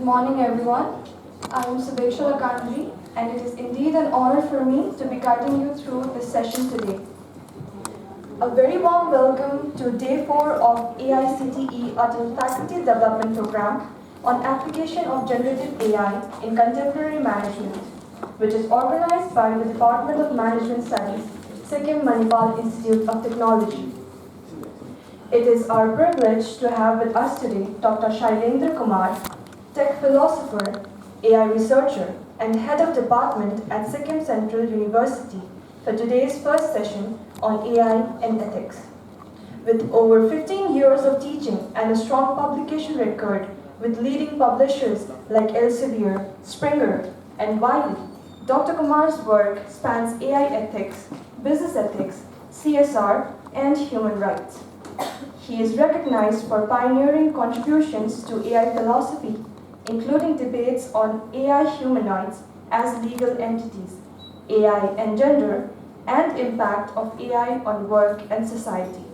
morning, everyone. I am Subesha Lakanji, and it is indeed an honor for me to be guiding you through this session today. A very warm welcome to Day 4 of AICTE Atal Faculty Development Program on Application of Generative AI in Contemporary Management, which is organized by the Department of Management Studies, Sikkim Manipal Institute of Technology. It is our privilege to have with us today Dr. Shailendra Kumar, tech philosopher, AI researcher, and head of department at Sikkim Central University for today's first session on AI and ethics. With over 15 years of teaching and a strong publication record with leading publishers like Elsevier, Springer, and Wiley, Dr. Kumar's work spans AI ethics, business ethics, CSR, and human rights. He is recognized for pioneering contributions to AI philosophy, including debates on AI humanoids as legal entities, AI and gender, and impact of AI on work and society.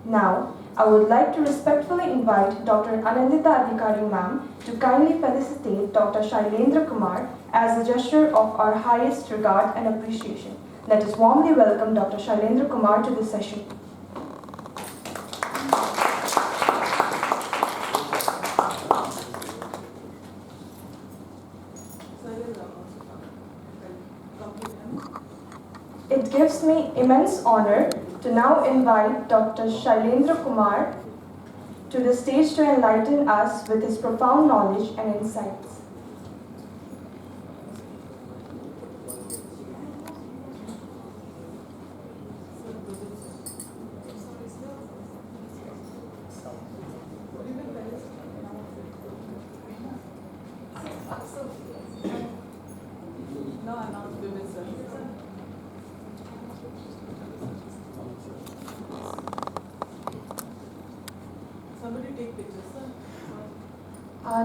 Now, I would like to respectfully invite Dr. Anandita Adhikari ma'am to kindly felicitate Dr. Shailendra Kumar as a gesture of our highest regard and appreciation. Let us warmly welcome Dr. Shailendra Kumar to this session. It gives me immense honor to now invite Dr. Shailendra Kumar to the stage to enlighten us with his profound knowledge and insights.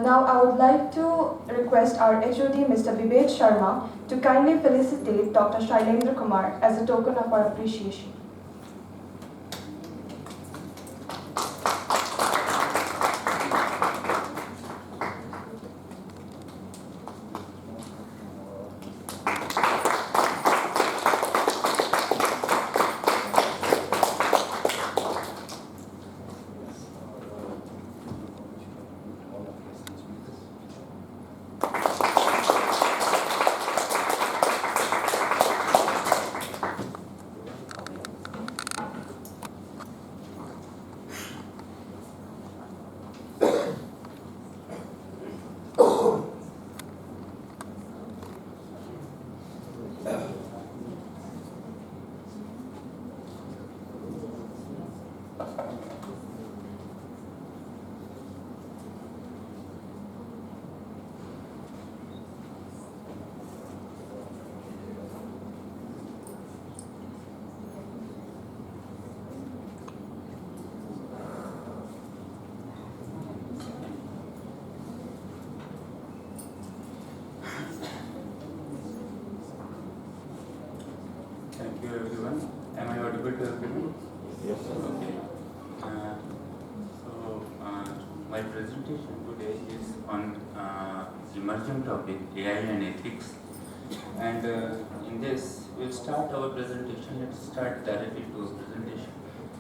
Now I would like to request our HOD, Mr. Vivek Sharma, to kindly felicitate Dr. Shailendra Kumar as a token of our appreciation. Thank you, everyone. Am I audible to everyone? Yes. Okay. My presentation today is on emerging topic AI and ethics. And in this, we'll start our presentation. Let's start directly to our presentation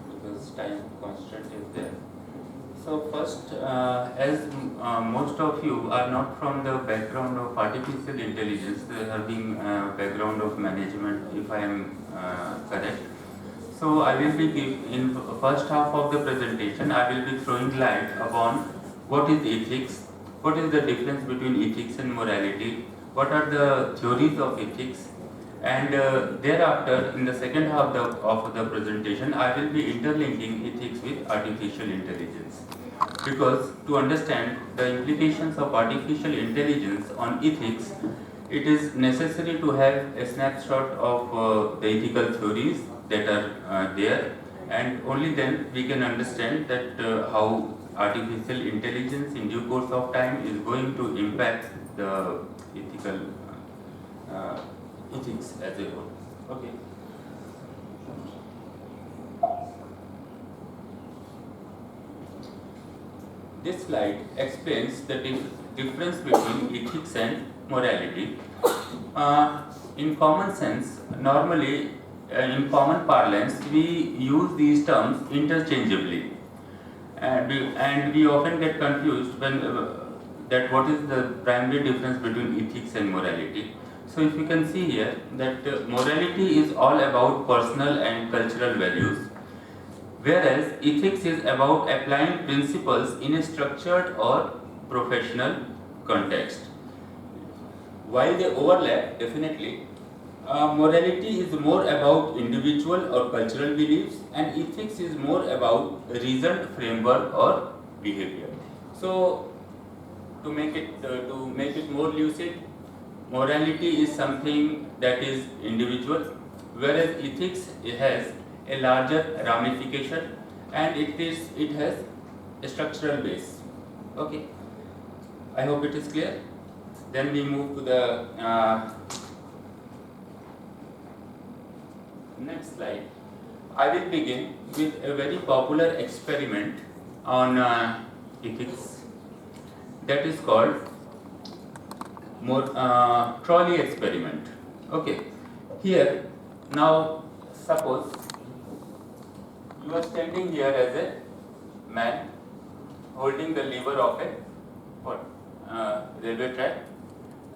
because time constraint is there. So first, as most of you are not from the background of artificial intelligence, they are having background of management, if I am correct. So I will be in first half of the presentation, I will be throwing light upon what is ethics, what is the difference between ethics and morality, what are the theories of ethics, and thereafter, in the second half of the presentation, I will be interlinking ethics with artificial intelligence. Because to understand the implications of artificial intelligence on ethics, it is necessary to have a snapshot of the ethical theories that are there, and only then we can understand that how artificial intelligence in due course of time is going to impact the ethical ethics as a whole. Okay. this slide explains the difference between ethics and morality. In common sense, normally, in common parlance, we use these terms interchangeably, and we often get confused when that what is the primary difference between ethics and morality. So if you can see here that morality is all about personal and cultural values, whereas ethics is about applying principles in a structured or professional context. While they overlap, definitely, morality is more about individual or cultural beliefs, and ethics is more about reasoned framework or behavior. So, to make it more lucid, morality is something that is individual, whereas ethics has a larger ramification, and it has a structural base. Okay, I hope it is clear. Then we move to the next slide. I will begin with a very popular experiment on ethics that is called trolley experiment. Okay, here now suppose you are standing here as a man holding the lever of a railway track,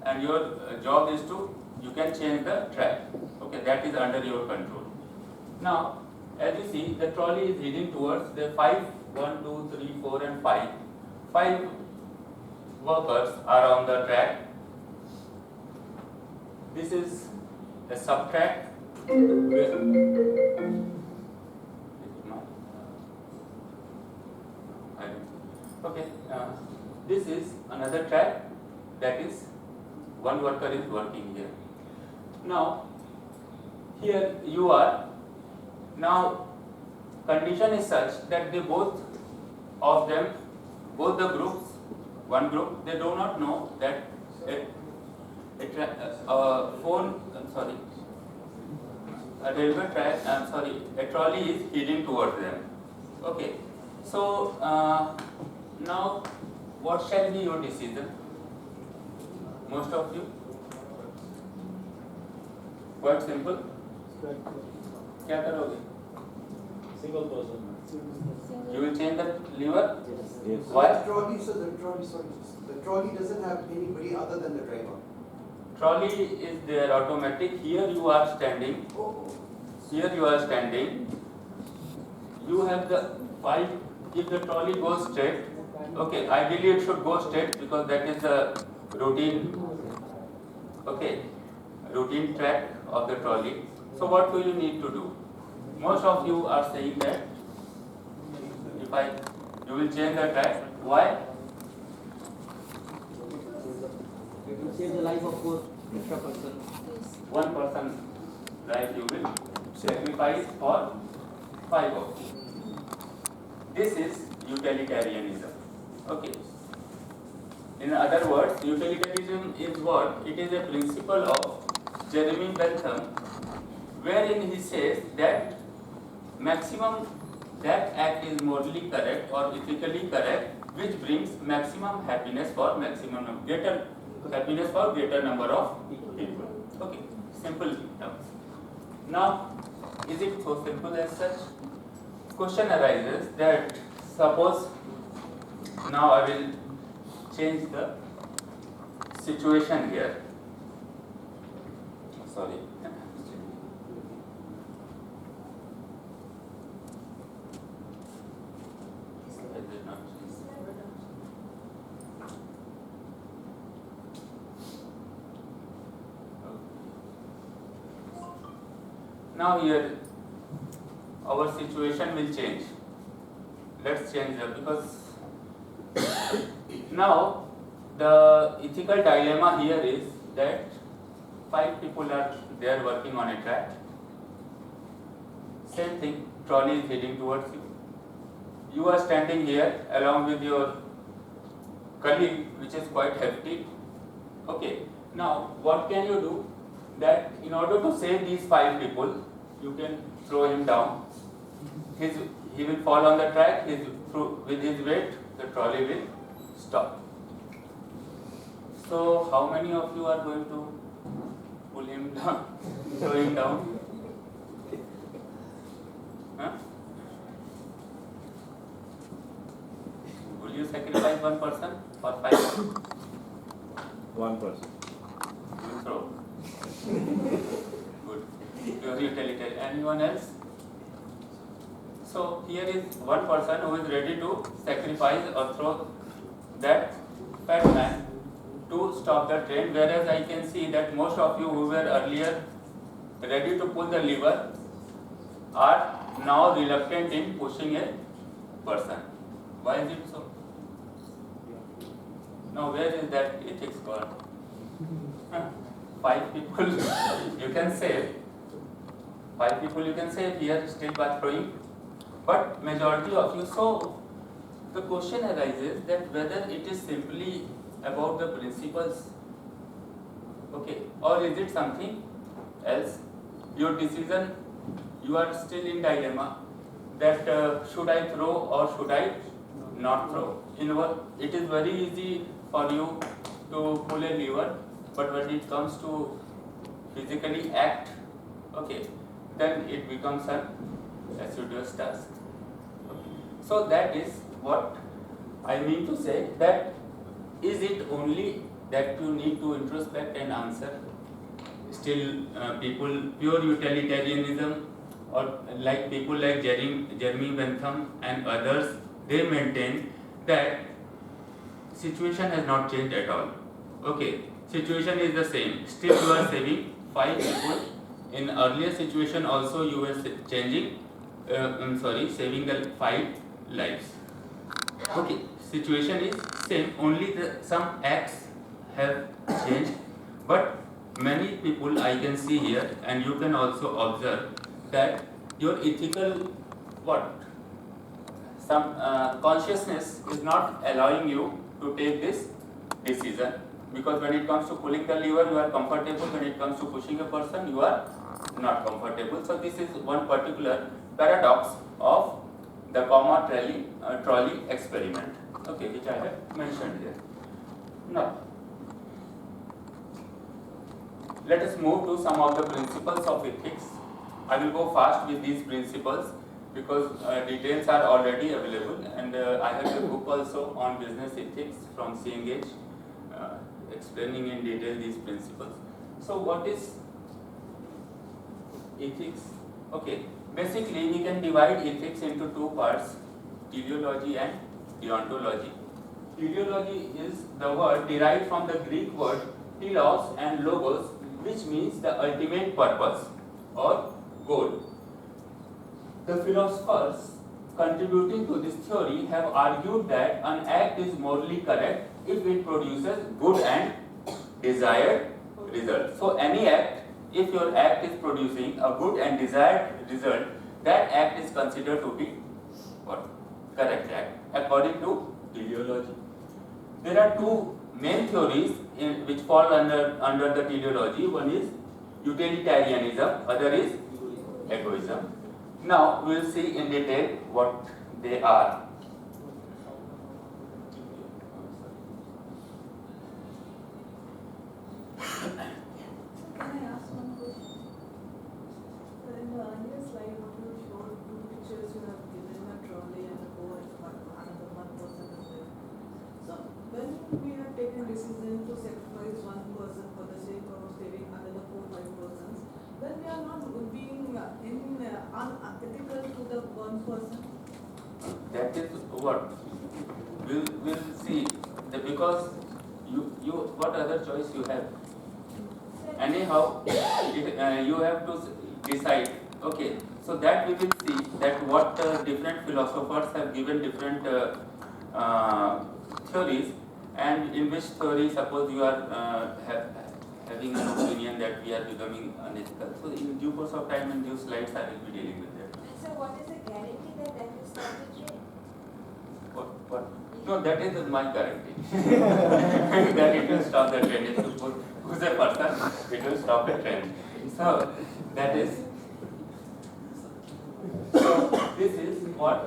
and your job is to you can change the track. Okay, that is under your control. Now, as you see, the trolley is heading towards the 1, 2, 3, 4 and 5. 5 workers are on the track. This is a subtract. Okay, this is another track, that is one worker is working here. Now, here you are. Now, condition is such that they both of them, both the groups, one group, they do not know that a trolley is heading towards them. Okay, so now what shall be your decision? Most of you? Quite simple. क्या करोगे? Single person. You will change the lever? Yes. Why? The trolley doesn't have anybody other than the driver. Trolley is there automatic. Here you are standing. Here you are standing. You have the 5. If the trolley goes straight, okay, ideally it should go straight because that is the routine. Okay, routine track of the trolley. So what do you need to do? Most of you are saying that you will change the track. Why? It will save the life of 4 extra person. One person life you will sacrifice for 5 of you. This is utilitarianism. Okay. In other words, utilitarianism is what? It is a principle of Jeremy Bentham, wherein he says that that act is morally correct or ethically correct, which brings maximum happiness for greater number of people. Okay, simple terms. Now, is it so simple as such? Question arises that suppose now I will change the situation here. Sorry. Now here our situation will change. Let's change that because now the ethical dilemma here is that 5 people are there working on a track. Same thing, trolley is heading towards you. You are standing here along with your colleague, which is quite hefty. Okay, now what can you do? That in order to save these 5 people, you can throw him down. He will fall on the track with his weight. the trolley will stop. So how many of you are going to pull him down, throw him down? Huh? Will you sacrifice one person or 5? One person. You throw. Good. Pure utilitarian. Anyone else? So here is one person who is ready to sacrifice or throw that fat man to stop the train, whereas I can see that most of you who were earlier ready to pull the lever are now reluctant in pushing a person. Why is it so? Now where is that ethics gone? 5 people you can save. 5 people you can save here still by throwing. But majority of you, so the question arises that whether it is simply about the principles, okay, or is it something else? Your decision, you are still in dilemma that should I throw or should I not throw? It is very easy for you to pull a lever, but when it comes to physically act, okay, then it becomes an assiduous task. So that is what I mean to say, that is it only that you need to introspect and answer? Still people, pure utilitarianism, or like people like Jeremy Bentham and others, they maintain that situation has not changed at all. Okay, situation is the same. Still you are saving 5 people. In earlier situation also you were saving the 5 lives. Okay, situation is same, only some acts have changed, but many people I can see here, and you can also observe that your ethical some consciousness is not allowing you to take this decision, because when it comes to pulling the lever you are comfortable, when it comes to pushing a person you are not comfortable. So this is one particular paradox of the comma trolley experiment, okay, which I have mentioned here. Now let us move to some of the principles of ethics. I will go fast with these principles because details are already available, and I have a book also on business ethics from Seeing explaining in detail these principles. So what is ethics? Okay, basically we can divide ethics into 2 parts, teleology and deontology. Teleology is the word derived from the Greek word telos and logos, which means the ultimate purpose or goal. The philosophers contributing to this theory have argued that an act is morally correct if it produces good and desired result. So any act, if your act is producing a good and desired result, that act is considered to be what? Correct act according to teleology. There are 2 main theories which fall under the teleology. One is utilitarianism, other is egoism. Now we will see in detail what they are. Can I ask one question? So in the earlier slide, what you showed, 2 pictures you have given, a trolley and a boat, another 1 person is there. So when we have taken decision to sacrifice 1 person for the sake of saving another 4-5 persons, then we are not being unethical to the 1 person. That is what we'll see. Because you what other choice you have? Anyhow, you have to decide. Okay, so that we will see that what different philosophers have given different theories, and in which theory suppose you are having an opinion that we are becoming unethical. So in due course of time and due slides I will be dealing with that. So what is the guarantee that will stop the train? What? No, that is my guarantee. That it will stop the train. If you who's a person, it will stop the train. So that is. So this is what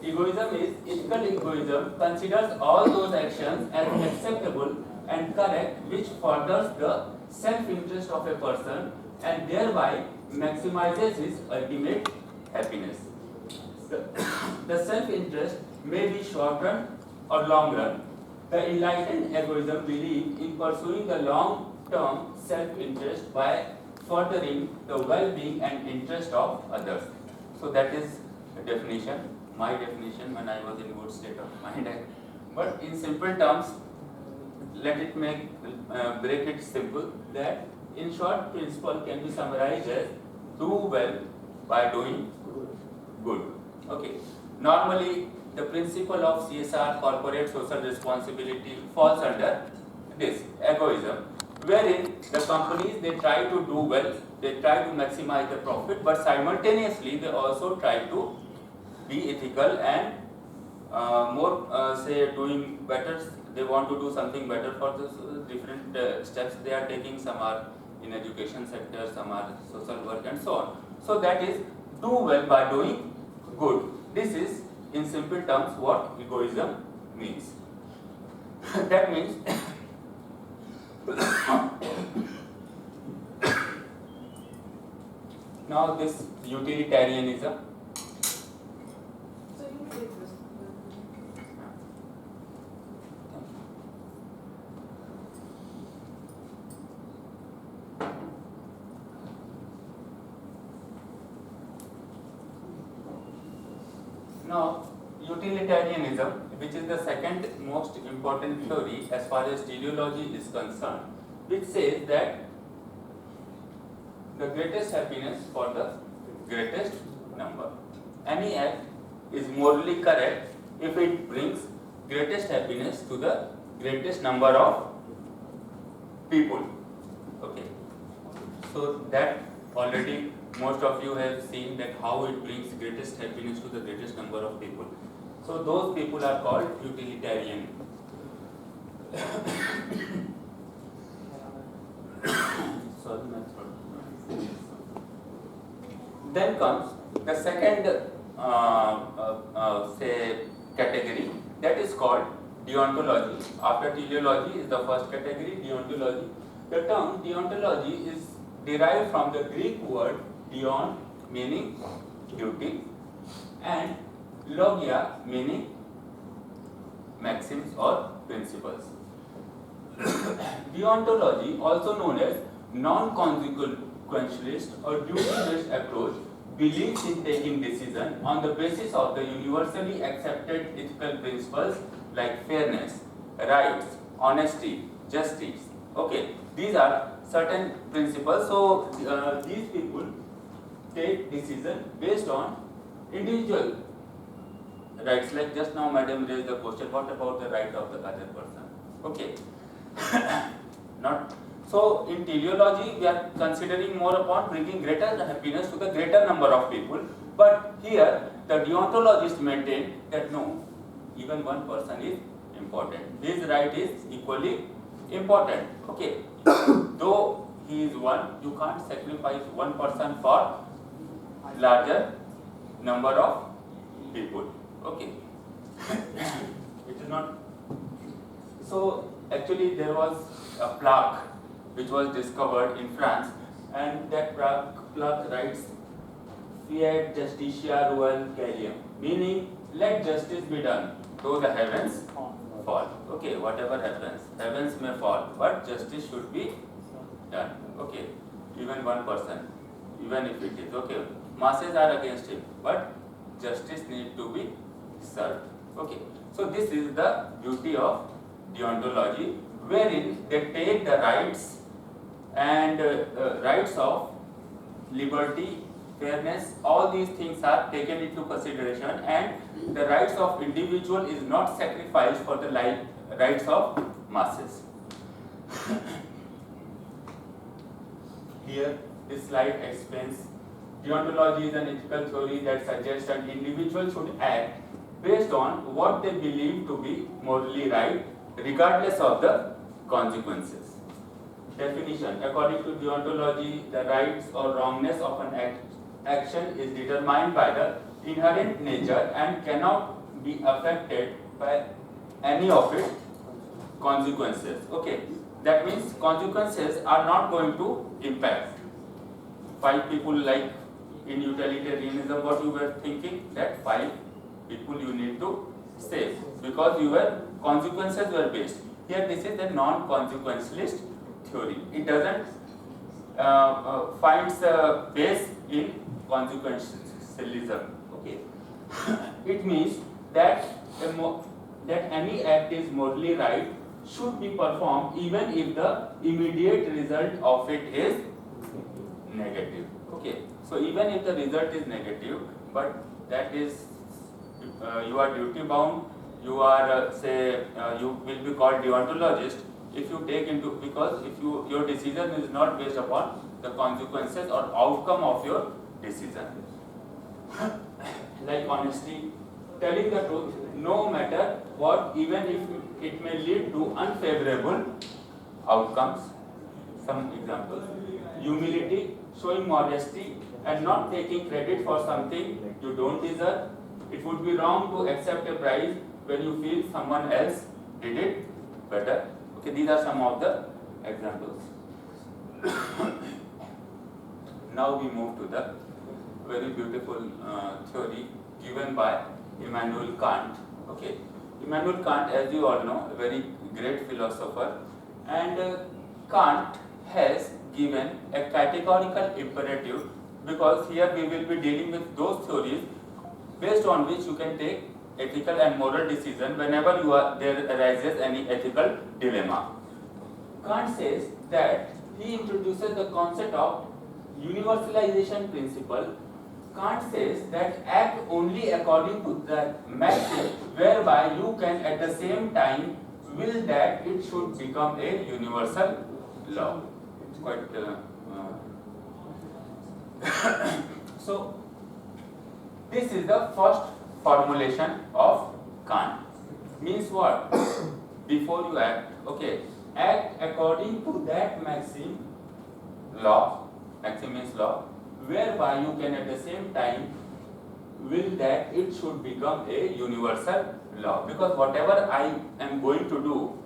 Egoism is ethical egoism considers all those actions as acceptable and correct which furthers the self-interest of a person and thereby maximizes his ultimate happiness. The self-interest may be short run or long run. The enlightened egoism believes in pursuing the long-term self-interest by furthering the well-being and interest of others. So that is the definition, my definition when I was in good state of mind. But in simple terms, let it break it simple that in short principle can be summarized as do well by doing good. Okay. Normally the principle of CSR, corporate social responsibility, falls under this egoism, wherein the companies they try to do well, they try to maximize the profit, but simultaneously they also try to be ethical and more say doing better. They want to do something better for the different steps they are taking. Some are in education sector, some are social work and so on. So that is do well by doing good. This is in simple terms what egoism means. That means now this utilitarianism. So you take this. Now, utilitarianism, which is the second most important theory as far as teleology is concerned, which says that the greatest happiness for the greatest number. Any act is morally correct if it brings greatest happiness to the greatest number of people. Okay. So that already most of you have seen that how it brings greatest happiness to the greatest number of people. So those people are called utilitarian. Sorry, my throat. Then comes the second say category, that is called deontology. After teleology is the first category, deontology. The term deontology is derived from the Greek word deon, meaning duty, and logia, meaning maxims or principles. Deontology, also known as non-consequentialist or duty-based approach, believes in taking decision on the basis of the universally accepted ethical principles like fairness, rights, honesty, justice. Okay, these are certain principles. So these people take decision based on individual rights. Like just now, madam raised the question: what about the right of the other person? Okay, not. So in teleology, we are considering more upon bringing greater happiness to the greater number of people. But here, the deontologists maintain that no, even one person is important. His right is equally important. Okay, though he is one, you can't sacrifice one person for larger number of people. Okay, it is not. So actually, there was a plaque which was discovered in France, and that plaque writes "Fiat Justitia Ruel Caelum," meaning let justice be done, though the heavens fall. Okay, whatever happens, heavens may fall, but justice should be done. Okay, even one person, even if it is okay, masses are against him, but justice needs to be served. Okay, so this is the beauty of deontology, wherein they take the rights and rights of liberty, fairness, all these things are taken into consideration, and the rights of individual is not sacrificed for the rights of masses. Here, this slide explains deontology is an ethical theory that suggests an individual should act based on what they believe to be morally right, regardless of the consequences. Definition: according to deontology, the rights or wrongness of an action is determined by the inherent nature and cannot be affected by any of its consequences. Okay, that means consequences are not going to impact. 5 people, like in utilitarianism, what you were thinking, that 5 people you need to save because your consequences were based. Here this is the non-consequentialist theory. It doesn't finds a base in consequentialism. Okay, it means that that any act is morally right should be performed even if the immediate result of it is negative. Okay, so even if the result is negative, but that is you are duty bound, you are you will be called deontologist if you take into, because if your decision is not based upon the consequences or outcome of your decision. Like honesty, telling the truth no matter what, even if it may lead to unfavorable outcomes. Some examples: humility, showing modesty and not taking credit for something you don't deserve. It would be wrong to accept a prize when you feel someone else did it better. Okay, these are some of the examples. Now we move to the very beautiful theory given by Immanuel Kant. Okay, Immanuel Kant, as you all know, a very great philosopher, and Kant has given a categorical imperative, because here we will be dealing with those theories based on which you can take ethical and moral decision whenever there arises any ethical dilemma. Kant says that he introduces the concept of universalization principle. Kant says that act only according to the maxim whereby you can at the same time will that it should become a universal law. It's quite so this is the first formulation of Kant. Means what? Before you act, okay, act according to that maxim law, maxim means law, whereby you can at the same time will that it should become a universal law. Because whatever I am going to do,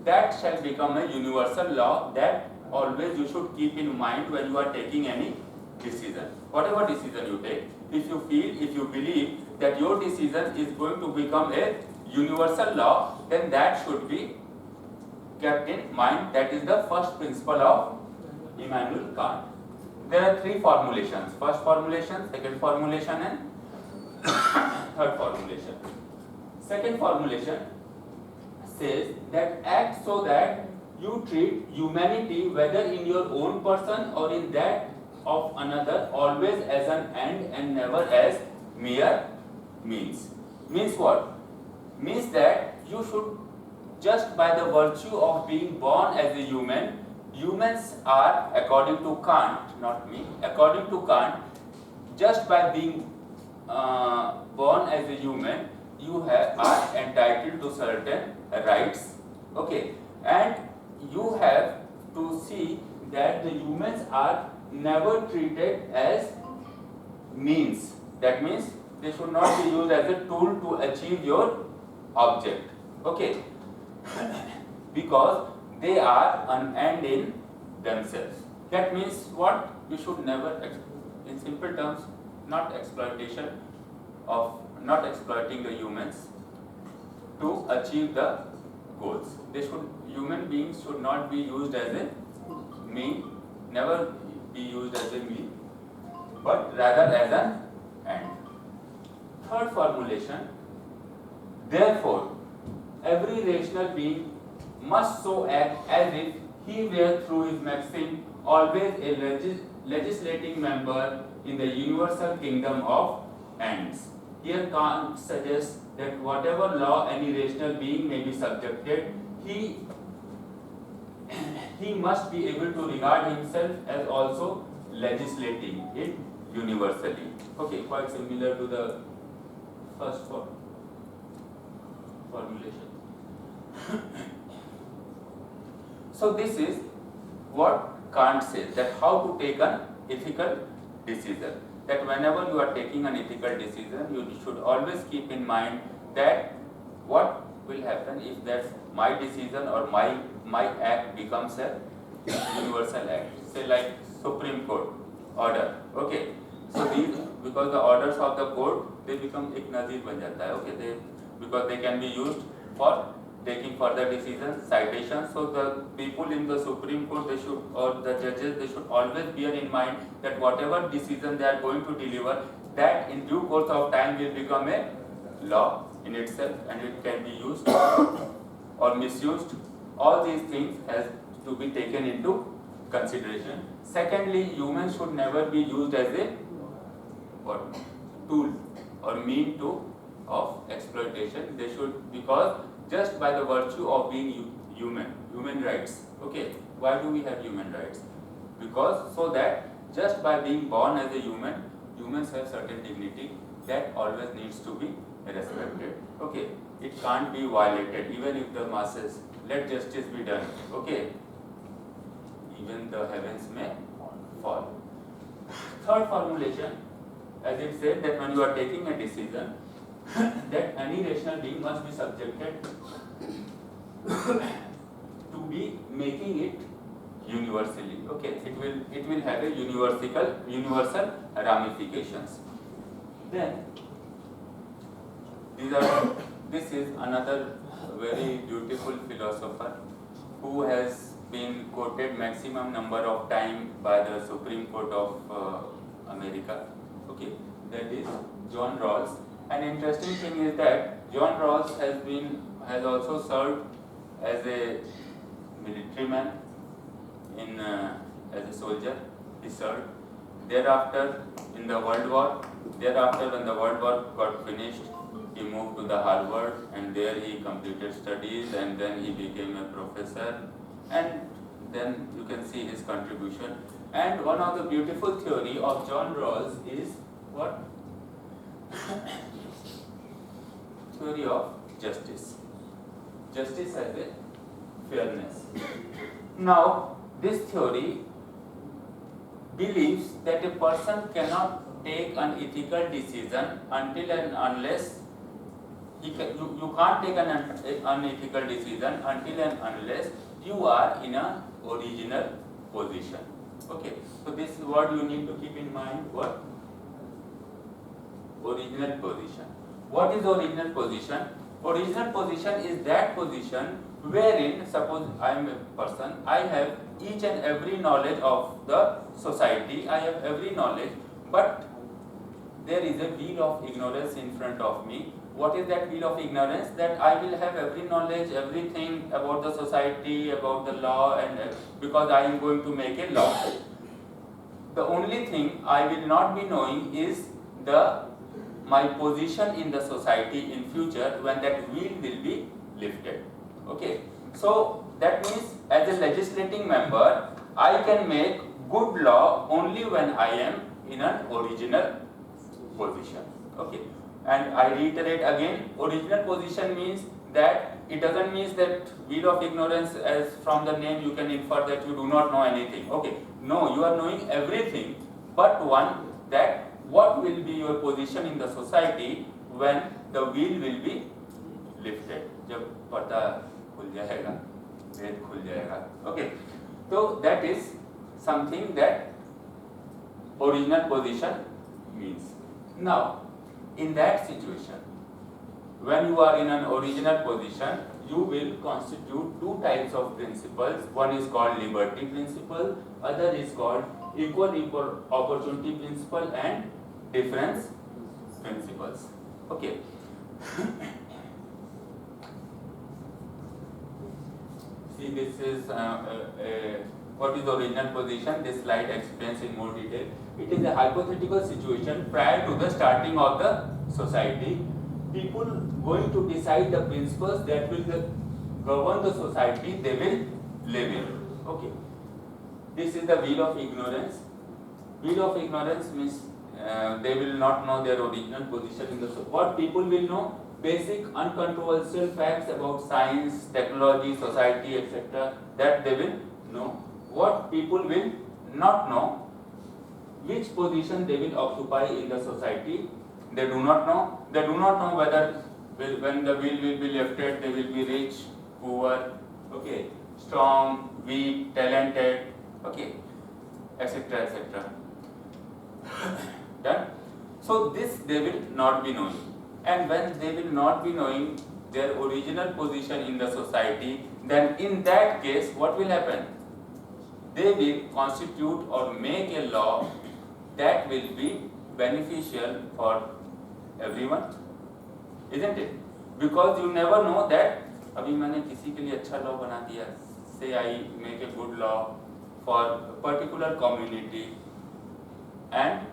that shall become a universal law. That always you should keep in mind when you are taking any decision. Whatever decision you take, if you feel, if you believe that your decision is going to become a universal law, then that should be kept in mind. That is the first principle of Immanuel Kant. There are 3 formulations: first formulation, second formulation, and third formulation. Second formulation says that act so that you treat humanity, whether in your own person or in that of another, always as an end and never as mere means. Means what? Means that you should, just by the virtue of being born as a human, humans are, according to Kant, not me, according to Kant, just by being born as a human, you are entitled to certain rights. Okay, and you have to see that the humans are never treated as means. That means they should not be used as a tool to achieve your object. Okay, because they are an end in themselves. That means what? You should never, in simple terms, not exploitation of, not exploiting the humans to achieve the goals. They should, human beings should not be used as a mean, never be used as a mean, but rather as an end. Third formulation: therefore, every rational being must so act as if he were, through his maxim, always a legislating member in the universal kingdom of ends. Here Kant suggests that whatever law any rational being may be subjected, he must be able to regard himself as also legislating it universally. Okay, quite similar to the first formulation. So this is what Kant says, that how to take an ethical decision. that whenever you are taking an ethical decision, you should always keep in mind that what will happen if that my decision or my act becomes a universal act. Say like Supreme Court order. Okay. So these, because the orders of the court, they become ek nazir ban jata hai. Okay. Because they can be used for taking further decisions, citations. So the people in the Supreme Court, they should, or the judges, they should always bear in mind that whatever decision they are going to deliver, that in due course of time will become a law in itself, and it can be used or misused. All these things has to be taken into consideration. Secondly, humans should never be used as a tool or mean to of exploitation. They should, because just by the virtue of being human rights. Okay, why do we have human rights? Because so that just by being born as a human, humans have certain dignity that always needs to be respected. Okay, it can't be violated even if the masses let justice be done. Okay, even the heavens may fall. Third formulation, as it said, that when you are taking a decision, that any rational being must be subjected to be making it universally. Okay, it will have a universal ramifications. Then this is another very beautiful philosopher who has been quoted maximum number of time by the Supreme Court of America. Okay, that is John Rawls. An interesting thing is that John Rawls has also served as a military man as a soldier. He served. Thereafter, in the World War, when the World War got finished, he moved to the Harvard, and there he completed studies, and then he became a professor, and then you can see his contribution. And one of the beautiful theory of John Rawls is what? Theory of justice. Justice as a fairness. Now, this theory believes that a person cannot take an ethical decision until and unless you can't take an unethical decision until and unless you are in an original position. Okay, so this word you need to keep in mind. What? Original position. What is original position? Original position is that position wherein, suppose I am a person, I have each and every knowledge of the society, I have every knowledge, but there is a veil of ignorance in front of me. What is that veil of ignorance? That I will have every knowledge, everything about the society, about the law, and because I am going to make a law. The only thing I will not be knowing is my position in the society in future when that veil will be lifted. Okay, so that means as a legislating member, I can make good law only when I am in an original position. Okay, and I reiterate again, original position means that it doesn't mean that veil of ignorance, as from the name you can infer that you do not know anything. Okay, no, you are knowing everything, but one, that what will be your position in the society when the veil will be lifted. जब पर्दा खुल जाएगा, वेद खुल जाएगा. Okay, so that is something that original position means. Now, in that situation, when you are in an original position, you will constitute two types of principles. One is called liberty principle, other is called equal opportunity principle and difference principles. Okay. See, this is what is the original position. This slide explains in more detail. It is a hypothetical situation prior to the starting of the society. People going to decide the principles that will govern the society they will live in. Okay. This is the veil of ignorance. Veil of ignorance means they will not know their original position in the society. What people will know? Basic uncontroversial facts about science, technology, society, etc. that they will know. What people will not know which position they will occupy in the society. They do not know. They do not know whether when the wheel will be lifted, they will be rich, poor, okay, strong, weak, talented, okay, etc., etc. Done. So this they will not be knowing, and when they will not be knowing their original position in the society, then in that case, what will happen? They will constitute or make a law that will be beneficial for everyone, isn't it? Because you never know that अभी मैंने किसी के लिए अच्छा law बना दिया, say I make a good law for a particular community and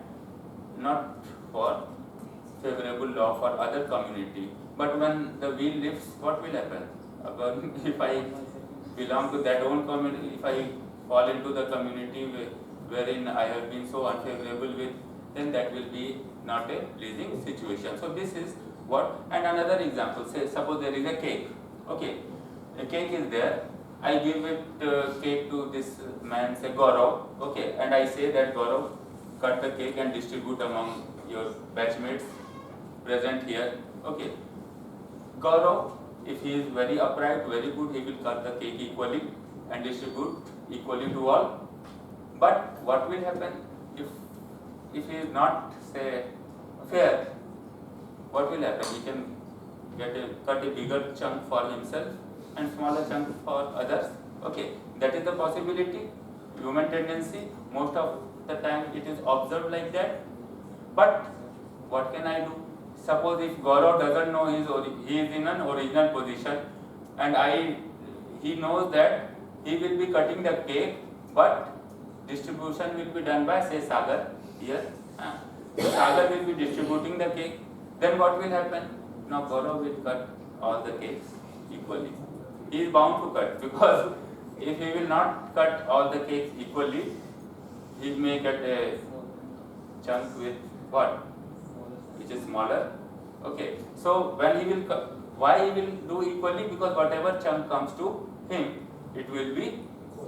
not for favorable law for other community, but when the wheel lifts, what will happen? If I belong to that own community, if I fall into the community wherein I have been so unfavorable with, then that will be not a pleasing situation. So this is what. And another example, say suppose there is a cake, okay, a cake is there, I give it cake to this man, say Gaurav, okay, and I say that Gaurav, cut the cake and distribute among your batchmates present here, okay. Gaurav, if he is very upright, very good, he will cut the cake equally and distribute equally to all. But what will happen if he is not, say, fair? What will happen? He can cut a bigger chunk for himself and smaller chunk for others. Okay, that is the possibility, human tendency. Most of the time it is observed like that. But what can I do? Suppose if Gaurav doesn't know he is in an original position, and he knows that he will be cutting the cake, but distribution will be done by, say, Sagar here. Sagar will be distributing the cake. Then what will happen? Now Gaurav will cut all the cakes equally. He is bound to cut, because if he will not cut all the cakes equally, he may cut a chunk with what? Which is smaller. Okay. So when he will why he will do equally? Because whatever chunk comes to him, it will be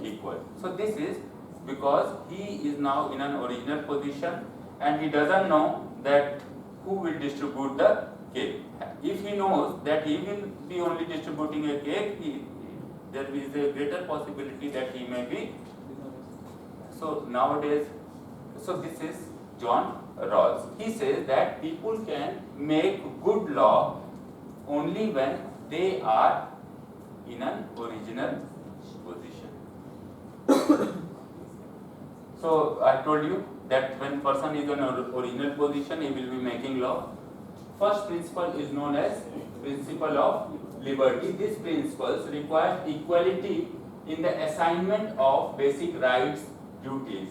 equal. So this is because he is now in an original position and he doesn't know that who will distribute the cake. If he knows that he will be only distributing a cake, there is a greater possibility that he may be. So nowadays, so this is John Rawls. He says that people can make good law only when they are in an original position. So I told you that when person is in an original position, he will be making law. First principle is known as principle of liberty. This principle requires equality in the assignment of basic rights, duties.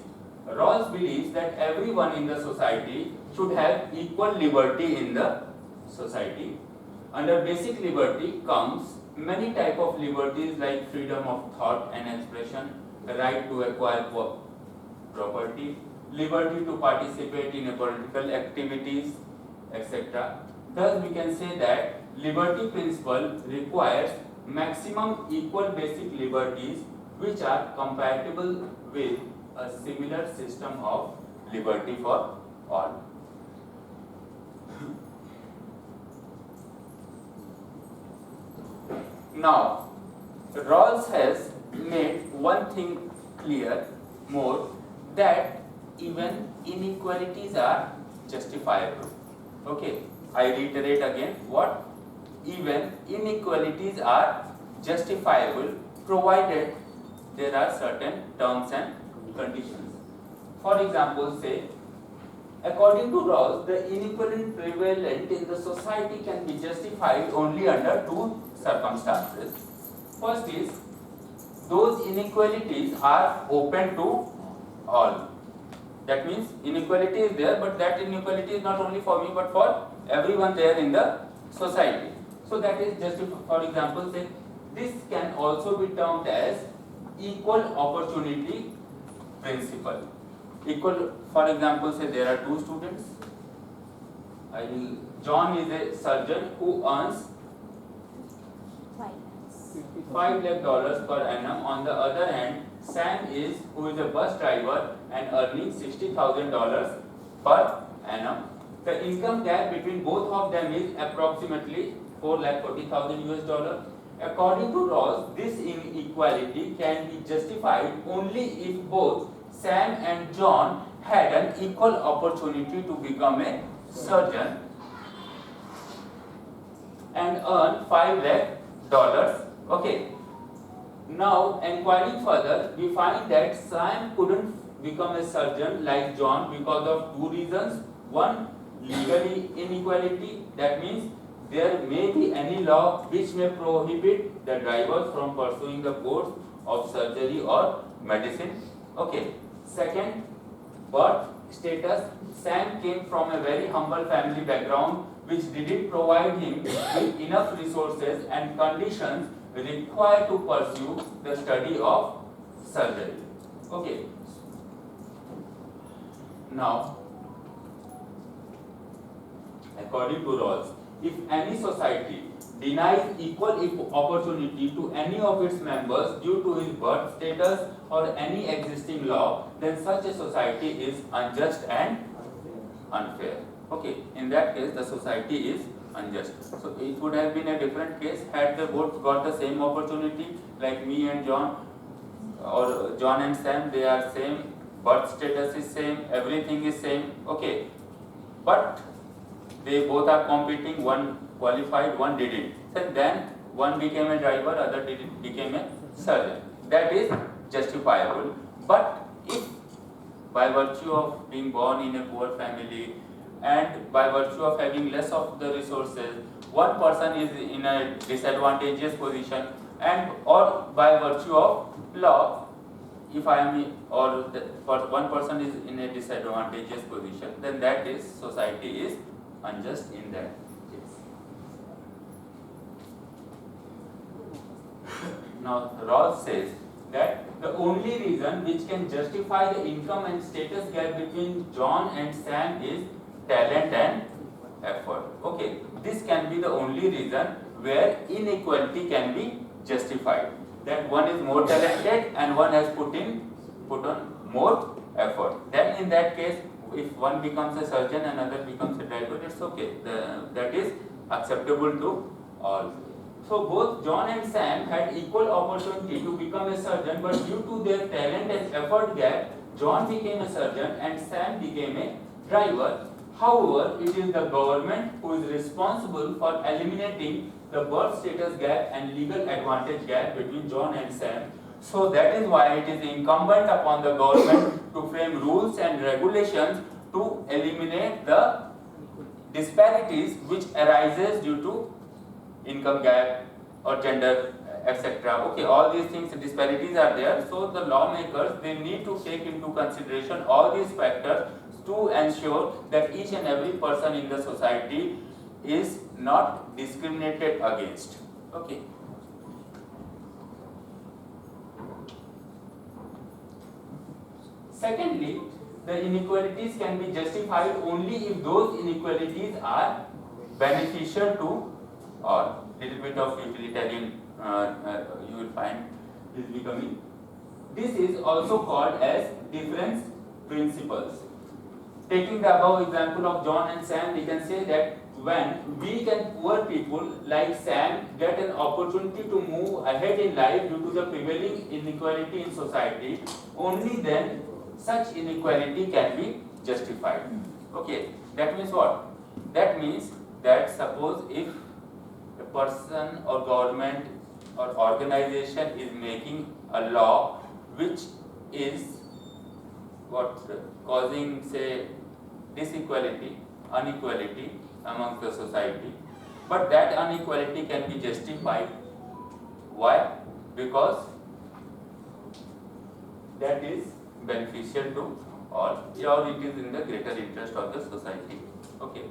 Rawls believes that everyone in the society should have equal liberty in the society. Under basic liberty comes many types of liberties like freedom of thought and expression, right to acquire property, liberty to participate in political activities, etc. Thus, we can say that liberty principle requires maximum equal basic liberties which are compatible with a similar system of liberty for all. Now, Rawls has made one thing clear more, that even inequalities are justifiable. Okay, I reiterate again, what? Even inequalities are justifiable provided there are certain terms and conditions. For example, say, according to Rawls, the inequality prevalent in the society can be justified only under two circumstances. First is, those inequalities are open to all. That means inequality is there, but that inequality is not only for me but for everyone there in the society. So that is just, for example, say, this can also be termed as equal opportunity principle. Equal, for example, say there are two students. John is a surgeon who earns $5 lakh per annum. On the other hand, Sam who is a bus driver and earning $60,000 per annum. The income gap between both of them is approximately 4,40,000 US dollar. According to Ross, this inequality can be justified only if both Sam and John had an equal opportunity to become a surgeon and earn $5 lakh. Okay. Now, inquiring further, we find that Sam couldn't become a surgeon like John because of two reasons. One, legal inequality. That means there may be any law which may prohibit the drivers from pursuing the course of surgery or medicine. Okay. Second, birth status. Sam came from a very humble family background which didn't provide him with enough resources and conditions required to pursue the study of surgery. Okay. Now, according to Rawls, if any society denies equal opportunity to any of its members due to his birth status or any existing law, then such a society is unjust and unfair. Okay, in that case, the society is unjust. So it would have been a different case had they both got the same opportunity, like me and John, or John and Sam. They are same, birth status is same, everything is same. Okay, but they both are competing. One qualified, one didn't. So then one became a driver, other became a surgeon. That is justifiable. But if by virtue of being born in a poor family and by virtue of having less of the resources, one person is in a disadvantageous position, and or by virtue of law, if I am or one person is in a disadvantageous position, then that is society is unjust in that case. Now Rawls says that the only reason which can justify the income and status gap between John and Sam is talent and effort. Okay, this can be the only reason where inequality can be justified. That one is more talented and one has put on more effort. Then in that case, if one becomes a surgeon and another becomes a driver, it's okay. That is acceptable to all. So both John and Sam had equal opportunity to become a surgeon, but due to their talent and effort gap, John became a surgeon and Sam became a driver. However, it is the government who is responsible for eliminating the birth status gap and legal advantage gap between John and Sam. So that is why it is incumbent upon the government to frame rules and regulations to eliminate the disparities which arises due to income gap or gender, etc. Okay, all these things, disparities are there. So the lawmakers, they need to take into consideration all these factors to ensure that each and every person in the society is not discriminated against. Okay. Secondly, the inequalities can be justified only if those inequalities are beneficial to all. Little bit of utilitarian you will find is becoming. This is also called as difference principles. Taking the above example of John and Sam, we can say that when weak and poor people like Sam get an opportunity to move ahead in life due to the prevailing inequality in society, only then such inequality can be justified. Okay, that means what? That means that suppose if a person or government or organization is making a law which is causing, say, inequality amongst the society, but that inequality can be justified. Why? Because that is beneficial to all, or it is in the greater interest of the society. Okay.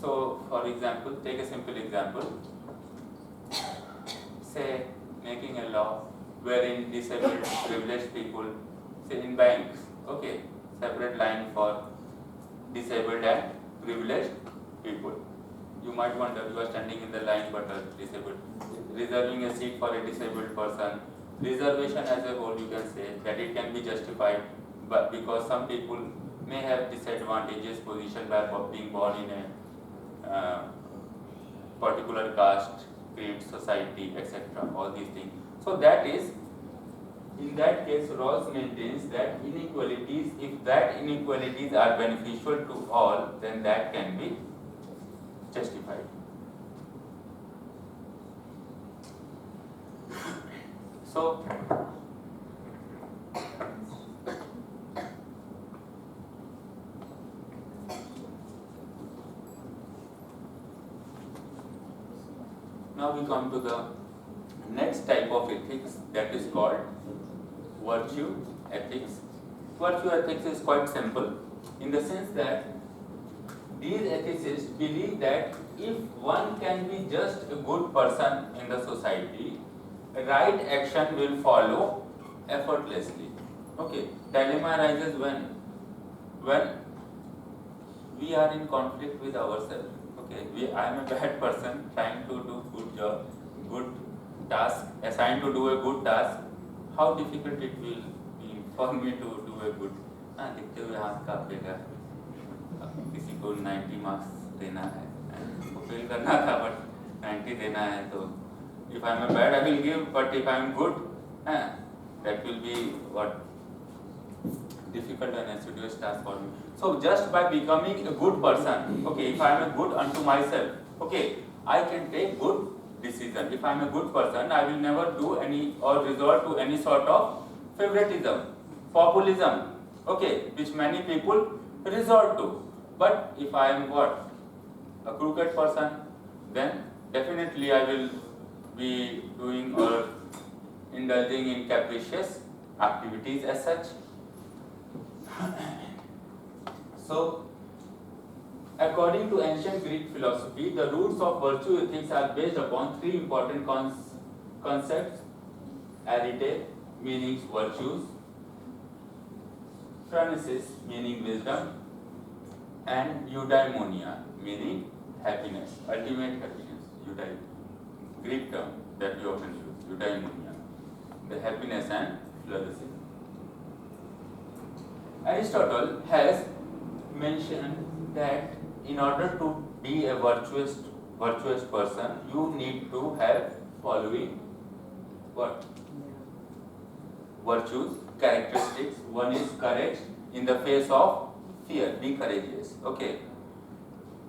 So, for example, take a simple example. Say, making a law wherein disabled, privileged people, say in banks, okay, separate line for disabled and privileged people. You might wonder, you are standing in the line but are disabled. Reserving a seat for a disabled person, reservation as a whole, you can say that it can be justified, but because some people may have disadvantageous position by being born in a particular caste, creed, society, etc. All these things. So that is, in that case, Rawls maintains that inequalities, if that inequalities are beneficial to all, then that can be justified. So, now we come to the next type of ethics, that is called virtue ethics. Virtue ethics is quite simple in the sense that these ethicists believe that if one can be just a good person in the society, right action will follow effortlessly. Okay, dilemma arises when we are in conflict with ourselves. Okay, I am a bad person trying to do good job, good task, assigned to do a good task. How difficult it will be for me to do a good. दिखते हुए हाथ कांपेगा, किसी को 90 marks देना है, को fail करना था बट 90 देना है, तो if I am a bad I will give, but if I am good, that will be what difficult and assiduous task for me. So just by becoming a good person, okay, if I am a good unto myself, okay, I can take good decision. If I am a good person, I will never do any or resort to any sort of favoritism, populism, okay, which many people resort to. But if I am what? A crooked person, then definitely I will be doing or indulging in capricious activities as such. So, according to ancient Greek philosophy, the roots of virtue ethics are based upon three important concepts: arete, meaning virtues; phronesis, meaning wisdom; and eudaimonia, meaning happiness, ultimate happiness. Greek term that we often use, eudaimonia, the happiness and flourishing. Aristotle has mentioned that in order to be a virtuous person, you need to have following what? Virtues, characteristics. One is courage in the face of fear. Be courageous. Okay.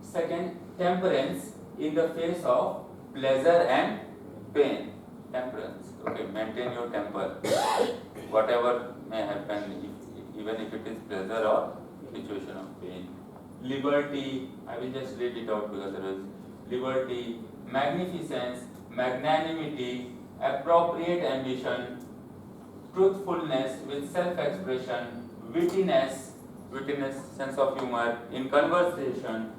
Second, temperance in the face of pleasure and pain. Temperance. Okay. Maintain your temper. Whatever may happen, even if it is pleasure or situation of pain. Liberty, I will just read it out because there is liberty, magnificence, magnanimity, appropriate ambition, truthfulness with self-expression, wittiness, sense of humor in conversation,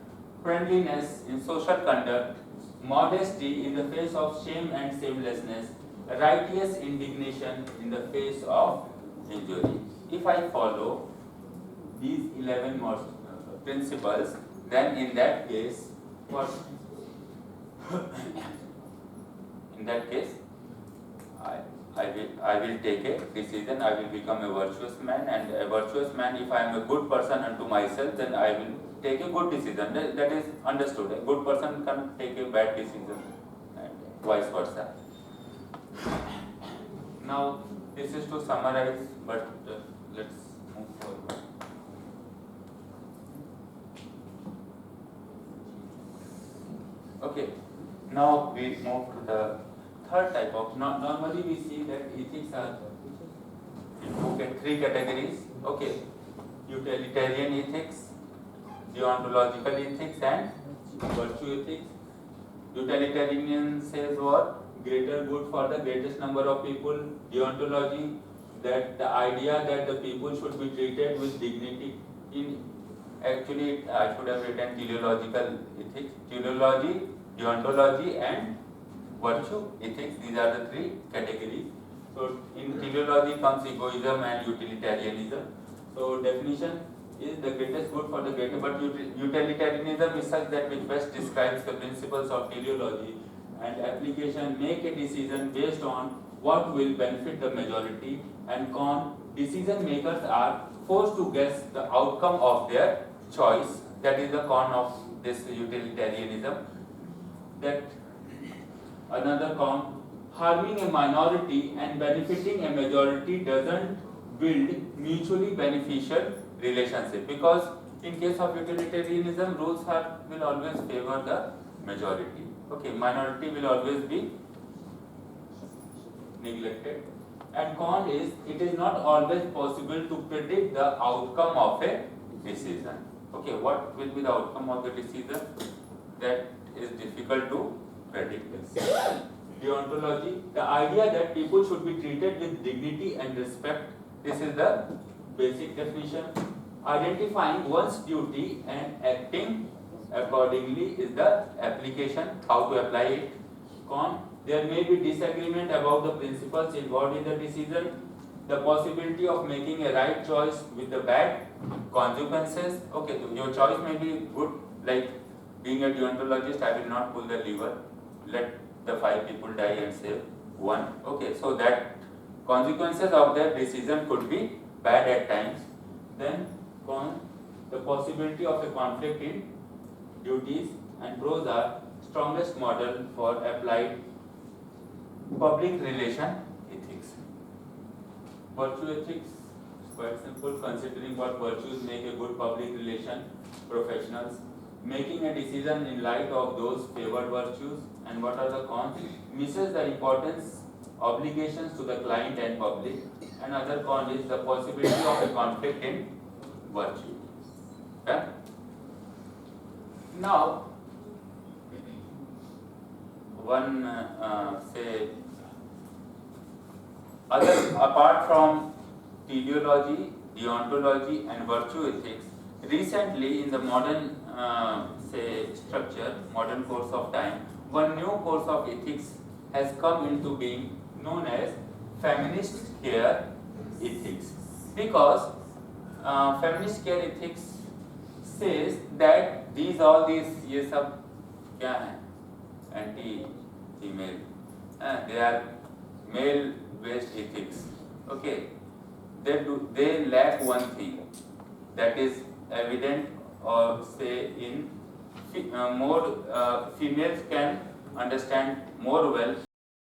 friendliness in social conduct, modesty in the face of shame and shamelessness, righteous indignation in the face of injury. If I follow these 11 principles, then in that case, what? In that case, I will take a decision. I will become a virtuous man, and a virtuous man, if I am a good person unto myself, then I will take a good decision. That is understood. A good person can take a bad decision, and vice versa. Now, this is to summarize, but let's move forward. Okay, now we move to the third type of. Normally we see that ethics are in three categories. Okay, utilitarian ethics, deontological ethics, and virtue ethics. Utilitarian says what? Greater good for the greatest number of people. Deontology, that the idea that the people should be treated with dignity. Actually, I should have written teleological ethics. Teleology, deontology, and virtue ethics. These are the three categories. So, in teleology comes egoism and utilitarianism. So, definition is the greatest good for the greater, but utilitarianism is such that which best describes the principles of teleology, and application make a decision based on what will benefit the majority, and con, decision makers are forced to guess the outcome of their choice. That is the con of this utilitarianism. That another con, harming a minority and benefiting a majority doesn't build mutually beneficial relationship, because in case of utilitarianism, rules will always favor the majority. Okay, minority will always be neglected. And con is, it is not always possible to predict the outcome of a decision. Okay, what will be the outcome of the decision? That is difficult to predict. Deontology, the idea that people should be treated with dignity and respect. This is the basic definition. Identifying one's duty and acting accordingly is the application, how to apply it. Con, there may be disagreement about the principles involved in the decision, the possibility of making a right choice with the bad consequences. Okay, so your choice may be good, like being a deontologist, I will not pull the lever, let the 5 people die and save 1. Okay, so that consequences of that decision could be bad at times. Then con, the possibility of a conflict in duties, and pros are strongest model for applied public relation ethics. Virtue ethics is quite simple, considering what virtues make a good public relation professionals, making a decision in light of those favored virtues. And what are the cons? Misses the importance, obligations to the client and public. Another con is the possibility of a conflict in virtue. Okay? Now, one say other, apart from teleology, deontology, and virtue ethics, recently in the modern say structure, modern course of time, one new course of ethics has come into being, known as feminist care ethics. Because feminist care ethics says that these ये सब क्या हैं, anti female, they are male based ethics. Okay, they lack one thing that is evident, or say in more females can understand more well